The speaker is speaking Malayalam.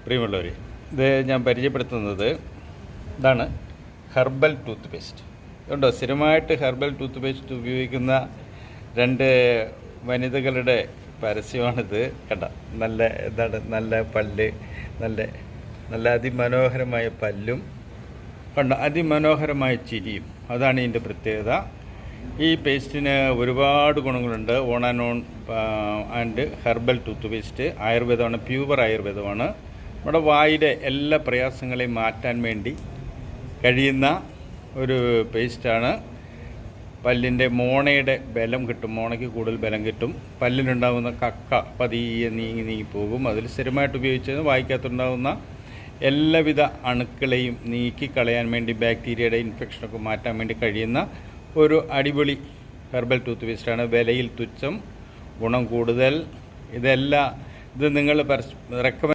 പ്രിയമുള്ളവർ, ഇത് ഞാൻ പരിചയപ്പെടുത്തുന്നത് ഇതാണ് ഹെർബൽ ടൂത്ത് പേസ്റ്റ്. ഇതുണ്ടോ, സ്ഥിരമായിട്ട് ഹെർബൽ ടൂത്ത് പേസ്റ്റ് ഉപയോഗിക്കുന്ന രണ്ട് വനിതകളുടെ പരസ്യമാണിത്. കണ്ട, നല്ല എന്താണ്, നല്ല പല്ല്, നല്ല അതിമനോഹരമായ പല്ലും കണ്ട അതിമനോഹരമായ ചിരിയും. അതാണ് ഇതിൻ്റെ പ്രത്യേകത. ഈ പേസ്റ്റിന് ഒരുപാട് ഗുണങ്ങളുണ്ട്. On and on and herbal toothpaste ആയുർവേദമാണ്, പ്യൂർ ആയുർവേദമാണ്. നമ്മുടെ വായുടെ എല്ലാ പ്രയാസങ്ങളെയും മാറ്റാൻ വേണ്ടി കഴിയുന്ന ഒരു പേസ്റ്റാണ്. പല്ലിൻ്റെ മോണയുടെ ബലം കിട്ടും, മോണയ്ക്ക് കൂടുതൽ ബലം കിട്ടും. പല്ലിനുണ്ടാകുന്ന കക്ക പതിയെ നീങ്ങി പോകും. അതിൽ സ്ഥിരമായിട്ട് ഉപയോഗിച്ചത് വായിക്കകത്തുണ്ടാകുന്ന എല്ലാവിധ അണുക്കളെയും നീക്കിക്കളയാൻ വേണ്ടി, ബാക്ടീരിയയുടെ ഇൻഫെക്ഷനൊക്കെ മാറ്റാൻ വേണ്ടി കഴിയുന്ന ഒരു അടിപൊളി ഹെർബൽ ടൂത്ത് പേസ്റ്റാണ്. വിലയിൽ തുച്ഛം, ഗുണം കൂടുതൽ. ഇത് നിങ്ങൾ റെക്കമെൻഡ്